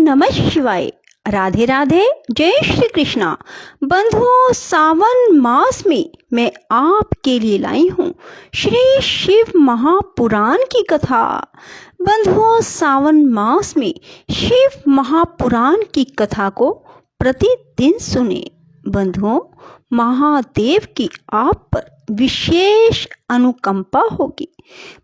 नमः शिवाय। राधे राधे, जय श्री कृष्णा। बंधुओं, सावन मास में मैं आपके लिए लाई हूँ श्री शिव महापुराण की कथा। बंधुओं, सावन मास में शिव महापुराण की कथा को प्रतिदिन सुने। बंधुओं, महादेव की आप पर विशेष अनुकंपा होगी।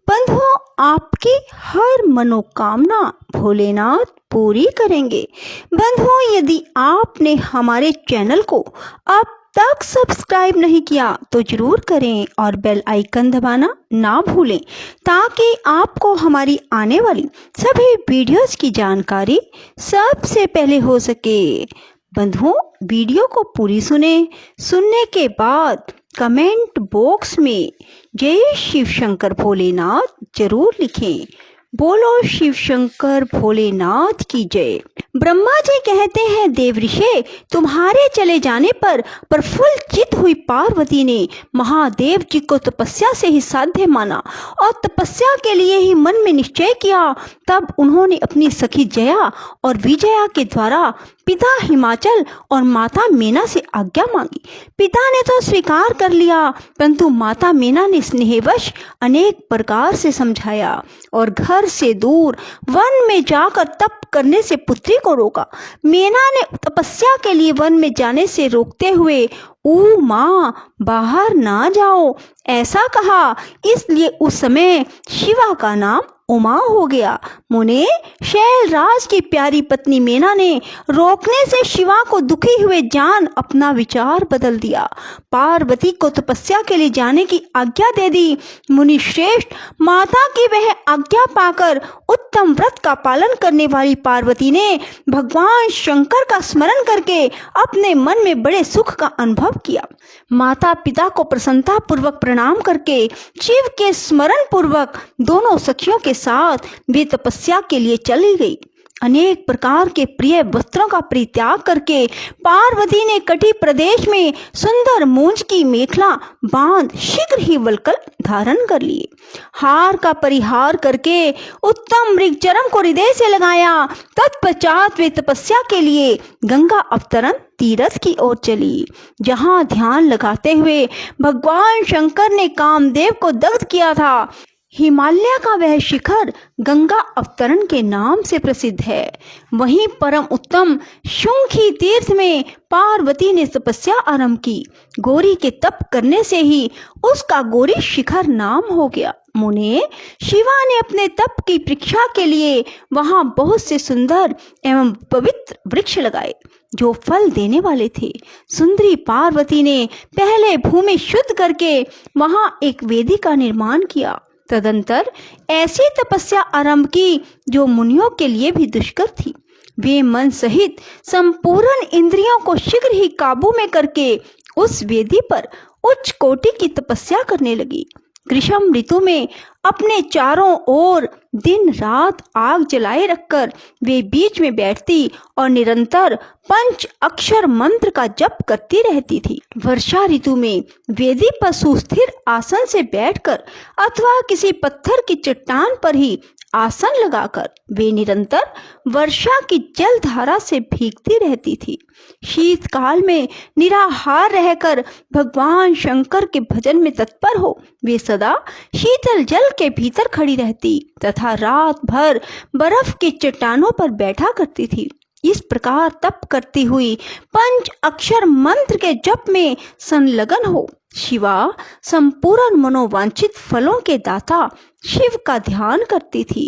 बंधुओं, आपकी हर मनोकामना भोलेनाथ पूरी करेंगे। बंधुओं, यदि आपने हमारे चैनल को अब तक सब्सक्राइब नहीं किया तो जरूर करें और बेल आइकन दबाना ना भूलें, ताकि आपको हमारी आने वाली सभी वीडियोस की जानकारी सबसे पहले हो सके। बंधुओं, वीडियो को पूरी सुनने के बाद कमेंट बॉक्स में जय शिव शंकर भोलेनाथ जरूर लिखें। बोलो शिव शंकर भोलेनाथ की जय। ब्रह्मा जी कहते हैं, देव ऋषि, तुम्हारे चले जाने पर प्रफुल्लित हुई पार्वती ने महादेव जी को तपस्या से ही साध्य माना और तपस्या के लिए ही मन में निश्चय किया। तब उन्होंने अपनी सखी जया और विजया के द्वारा पिता हिमाचल और माता मीना से आज्ञा मांगी। पिता ने तो स्वीकार कर लिया, परंतु माता मीना ने स्नेहवश अनेक प्रकार से समझाया और घर से दूर वन में जाकर तप करने से पुत्री को रोका। मीना ने तपस्या के लिए वन में जाने से रोकते हुए ओ माँ, बाहर ना जाओ ऐसा कहा। इसलिए उस समय शिवा का नाम उमा हो गया। मुने, शैलराज की प्यारी पत्नी मीना ने रोकने से शिवा को दुखी हुए जान अपना विचार बदल दिया। पार्वती को तपस्या के लिए जाने की आज्ञा दे दी। मुनि श्रेष्ठ माता की वह आज्ञा पाकर उत्तम व्रत का पालन करने वाली पार्वती ने भगवान शंकर का स्मरण करके अपने मन में बड़े सुख का अनुभव किया। माता पिता को प्रसन्नता पूर्वक प्रणाम करके शिव के स्मरण पूर्वक दोनों सखियों के साथ वे तपस्या के लिए चली गई। अनेक प्रकार के प्रिय वस्त्रों का परित्याग करके पार्वती ने कटी प्रदेश में सुंदर मूंज की मेखला बांध शीघ्र ही वल्कल धारण कर लिए। हार का परिहार करके उत्तम मृगचर्म को हृदय से लगाया। तत्पश्चात वे तपस्या के लिए गंगा अवतरण तीर्थ की ओर चली, जहां ध्यान लगाते हुए भगवान शंकर ने कामदेव को दग्ध किया था। हिमालय का वह शिखर गंगा अवतरण के नाम से प्रसिद्ध है। वहीं परम उत्तम शुंखी तीर्थ में पार्वती ने तपस्या आरंभ की। गौरी के तप करने से ही उसका गौरी शिखर नाम हो गया। मुने, शिवा ने अपने तप की परीक्षा के लिए वहां बहुत से सुंदर एवं पवित्र वृक्ष लगाए जो फल देने वाले थे। सुंदरी पार्वती ने पहले भूमि शुद्ध करके वहां एक वेदी का निर्माण किया। तदंतर ऐसी तपस्या आरंभ की जो मुनियों के लिए भी दुष्कर थी। वे मन सहित संपूर्ण इंद्रियों को शीघ्र ही काबू में करके उस वेदी पर उच्च कोटि की तपस्या करने लगी। ग्रीष्म ऋतु में अपने चारों ओर दिन रात आग जलाए रखकर वे बीच में बैठती और निरंतर पंच अक्षर मंत्र का जप करती रहती थी। वर्षा ऋतु में वेदी पर सुस्थिर आसन से बैठकर अथवा किसी पत्थर की चट्टान पर ही आसन लगाकर वे निरंतर वर्षा की जल धारा से भीगती रहती थी। शीतकाल में निराहार रहकर भगवान शंकर के भजन में तत्पर हो वे सदा शीतल जल के भीतर खड़ी रहती तथा रात भर बर्फ की चट्टानों पर बैठा करती थी। इस प्रकार तप करती हुई पंच अक्षर मंत्र के जप में संलग्न हो शिवा संपूर्ण मनोवांछित फलों के दाता शिव का ध्यान करती थी।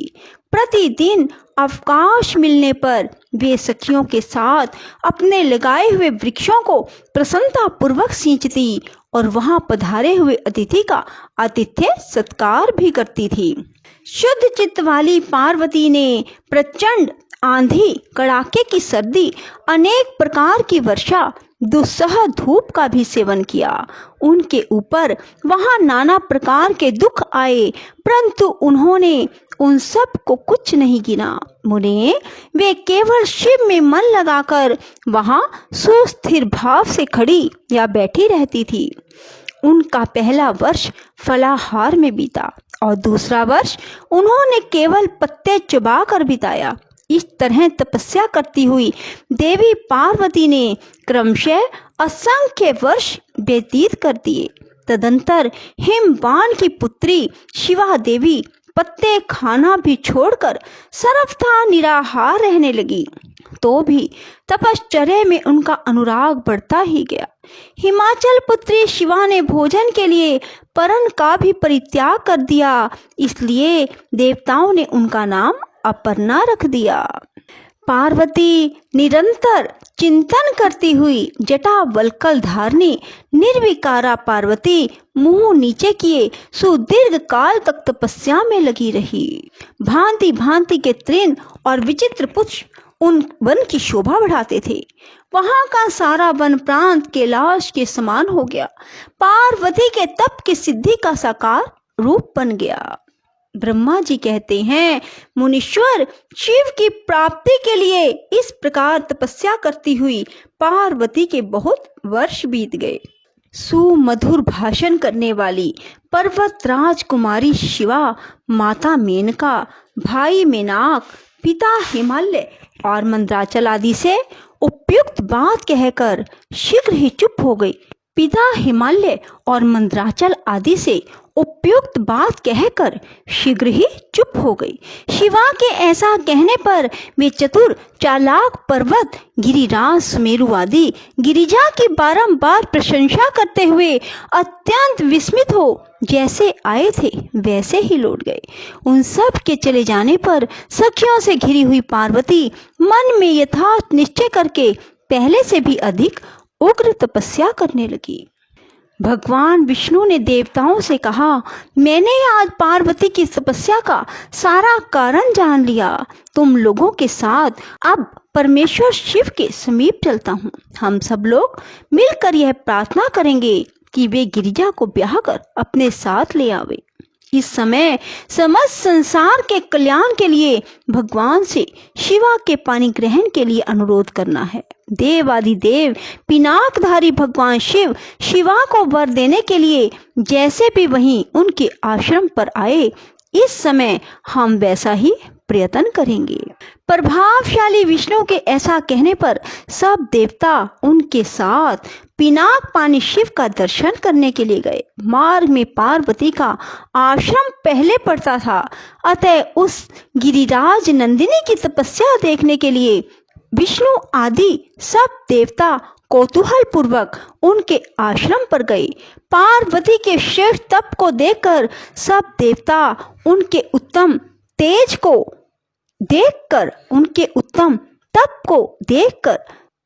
प्रतिदिन अवकाश मिलने पर वे सखियों के साथ अपने लगाए हुए वृक्षों को प्रसन्नता पूर्वक सींचती और वहां पधारे हुए अतिथि का आतिथ्य सत्कार भी करती थी। शुद्ध चित्त वाली पार्वती ने प्रचंड आंधी, कड़ाके की सर्दी, अनेक प्रकार की वर्षा, दुस्सह धूप का भी सेवन किया। उनके ऊपर वहां नाना प्रकार के दुख आए, परंतु उन्होंने उन सब को कुछ नहीं गिना। मुने, वे केवल शिव में मन लगाकर वहां सुस्थिर भाव से खड़ी या बैठी रहती थी। उनका पहला वर्ष फलाहार में बीता और दूसरा वर्ष उन्होंने केवल पत्ते चबा कर बिताया। इस तरह तपस्या करती हुई देवी पार्वती ने क्रमशः असंख्य वर्ष व्यतीत कर दिए। तदंतर हिमवान की पुत्री शिवा देवी पत्ते खाना भी छोड़कर सर्वथा निराहार रहने लगी। तो भी तपश्चर्या में उनका अनुराग बढ़ता ही गया। हिमाचल पुत्री शिवा ने भोजन के लिए परन का भी परित्याग कर दिया, इसलिए देवताओं ने उनका नाम अपर्णा रख दिया। पार्वती निरंतर चिंतन करती हुई जटा वल्कल धारणी निर्विकारा पार्वती मुंह नीचे किए सुदीर्घ काल तक तपस्या में लगी रही। भांति भांति के तृण और विचित्र पुष्प उन वन की शोभा बढ़ाते थे। वहां का सारा वन प्रांत कैलाश के समान हो गया। पार्वती के तप की सिद्धि का साकार रूप बन गया। ब्रह्मा जी कहते हैं, मुनीश्वर, शिव की प्राप्ति के लिए इस प्रकार तपस्या करती हुई पार्वती के बहुत वर्ष बीत गए। सुमधुर भाषण करने वाली पर्वत राजकुमारी शिवा, माता मेनका, भाई मेनाक, पिता हिमालय और मंदराचल आदि से उपयुक्त बात कहकर शीघ्र ही चुप हो गई। पिता हिमालय और मंदराचल आदि से उपयुक्त बात कहकर शीघ्र ही चुप हो गई। शिवा के ऐसा कहने पर वे चतुर चालाक पर्वत गिरिराज सुमेरु आदि गिरिजा की बारंबार प्रशंसा करते हुए अत्यंत विस्मित हो जैसे आए थे वैसे ही लौट गए। उन सब के चले जाने पर सखियों से घिरी हुई पार्वती मन में यथार्थ निश्चय करके पहले से भी अधिक उग्र तपस्या करने लगी। भगवान विष्णु ने देवताओं से कहा, मैंने आज पार्वती की तपस्या का सारा कारण जान लिया। तुम लोगों के साथ अब परमेश्वर शिव के समीप चलता हूँ। हम सब लोग मिलकर यह प्रार्थना करेंगे कि वे गिरिजा को ब्याह कर अपने साथ ले आवे। इस समय समस्त संसार के कल्याण के लिए भगवान से शिवा के पानी ग्रहण के लिए अनुरोध करना है। देवादिदेव पिनाकधारी भगवान शिव शिवा को वर देने के लिए जैसे भी वहीं उनके आश्रम पर आए, इस समय हम वैसा ही प्रयत्न करेंगे। प्रभावशाली विष्णु के ऐसा कहने पर सब देवता उनके साथ पिनाक पानी शिव का दर्शन करने के लिए गए। मार्ग में पार्वती का आश्रम पहले पड़ता था, अतः उस गिरिराज नंदिनी की तपस्या देखने के लिए विष्णु आदि सब देवता कौतूहल पूर्वक उनके आश्रम पर गए। पार्वती के श्रेष्ठ तप को देखकर सब देवता उनके उत्तम तेज को देखकर, उनके उत्तम तप को देखकर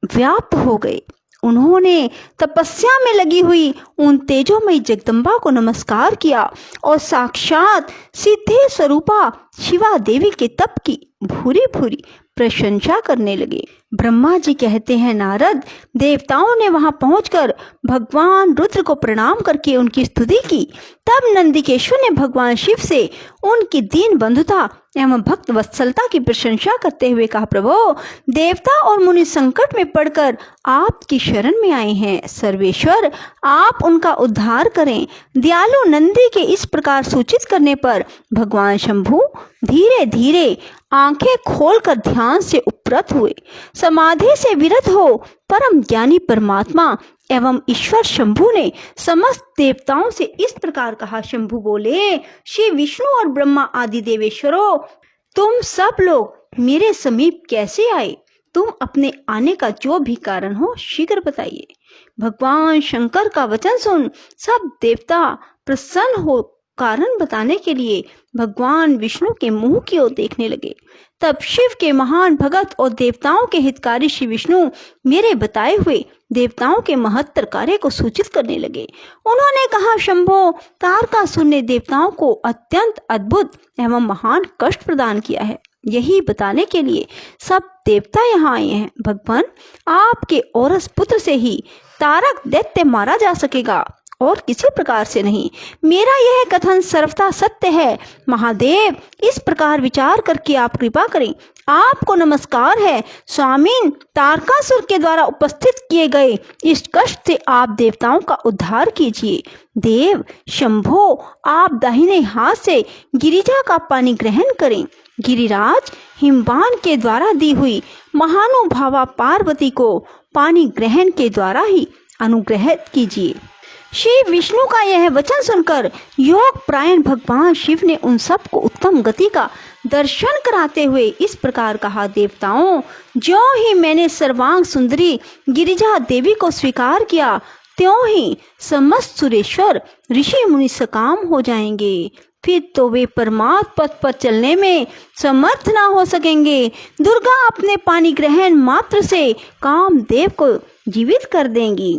व्याप्त हो गए। उन्होंने तपस्या में लगी हुई उन तेजोमयी जगदम्बा को नमस्कार किया और साक्षात सिद्धि स्वरूपा शिवा देवी के तप की भूरी भूरी प्रशंसा करने लगे। ब्रह्मा जी कहते हैं, नारद, देवताओं ने वहां पहुंचकर भगवान रुद्र को प्रणाम करके उनकी स्तुति की। तब नंदिकेश्वर ने भगवान शिव से उनकी दीन बंधुता एवं भक्त वत्सलता की प्रशंसा करते हुए कहा, प्रभो, देवता और मुनि संकट में पड़कर आपकी शरण में आए हैं। सर्वेश्वर, आप उनका उद्धार करें। दयालु नंदी के इस प्रकार सूचित करने पर भगवान शंभु धीरे धीरे आंखें खोलकर ध्यान से उपरत हुए। समाधि से विरत हो परम ज्ञानी परमात्मा एवं ईश्वर शंभु ने समस्त देवताओं से इस प्रकार कहा। शंभु बोले, श्री विष्णु और ब्रह्मा आदि देवेश्वरों, तुम सब लोग मेरे समीप कैसे आए? तुम अपने आने का जो भी कारण हो शीघ्र बताइए। भगवान शंकर का वचन सुन सब देवता प्रसन्न हो कारण बताने के लिए भगवान विष्णु के मुंह की ओर देखने लगे। तब शिव के महान भगत और देवताओं के हितकारी श्री विष्णु मेरे बताए हुए देवताओं के महत्तर कार्य को सूचित करने लगे। उन्होंने कहा, शंभो, तारकासुर ने देवताओं को अत्यंत अद्भुत एवं महान कष्ट प्रदान किया है। यही बताने के लिए सब देवता यहाँ आए हैं। भगवान, आपके औरस पुत्र से ही तारक दैत्य मारा जा सकेगा और किसी प्रकार से नहीं। मेरा यह कथन सर्वथा सत्य है। महादेव, इस प्रकार विचार करके आप कृपा करें। आपको नमस्कार है। स्वामीन, तारकासुर के द्वारा उपस्थित किए गए इस कष्ट से आप देवताओं का उद्धार कीजिए। देव शंभो, आप दाहिने हाथ से गिरिजा का पानी ग्रहण करें। गिरिराज, हिमवान के द्वारा दी हुई महानुभावा पार्वती को पानी ग्रहण के द्वारा ही अनुग्रहित कीजिए। श्री विष्णु का यह वचन सुनकर योग प्रायण भगवान शिव ने उन सब को उत्तम गति का दर्शन कराते हुए इस प्रकार कहा, देवताओं, जो ही मैंने सर्वांग सुंदरी गिरिजा देवी को स्वीकार किया, त्यों ही समस्त सुरेश्वर ऋषि मुनि सकाम हो जाएंगे। फिर तो वे परमार्थ पथ पर चलने में समर्थ ना हो सकेंगे। दुर्गा अपने पानी ग्रहण मात्र से कामदेव को जीवित कर देंगी।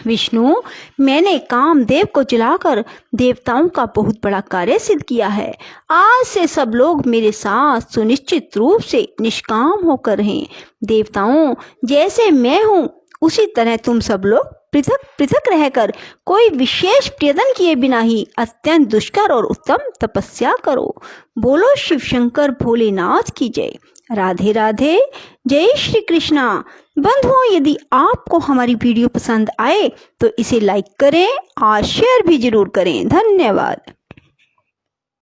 विष्णु, मैंने कामदेव को जलाकर देवताओं का बहुत बड़ा कार्य सिद्ध किया है। आज से सब लोग मेरे साथ सुनिश्चित रूप से निष्काम होकर रहें। देवताओं, जैसे मैं हूँ उसी तरह तुम सब लोग पृथक पृथक रहकर कोई विशेष प्रयत्न किए बिना ही अत्यंत दुष्कर और उत्तम तपस्या करो। बोलो शिव शंकर भोलेनाथ की जय। राधे राधे। जय श्री कृष्णा। बंधुओं, यदि आपको हमारी वीडियो पसंद आए तो इसे लाइक करें और शेयर भी जरूर करें। धन्यवाद।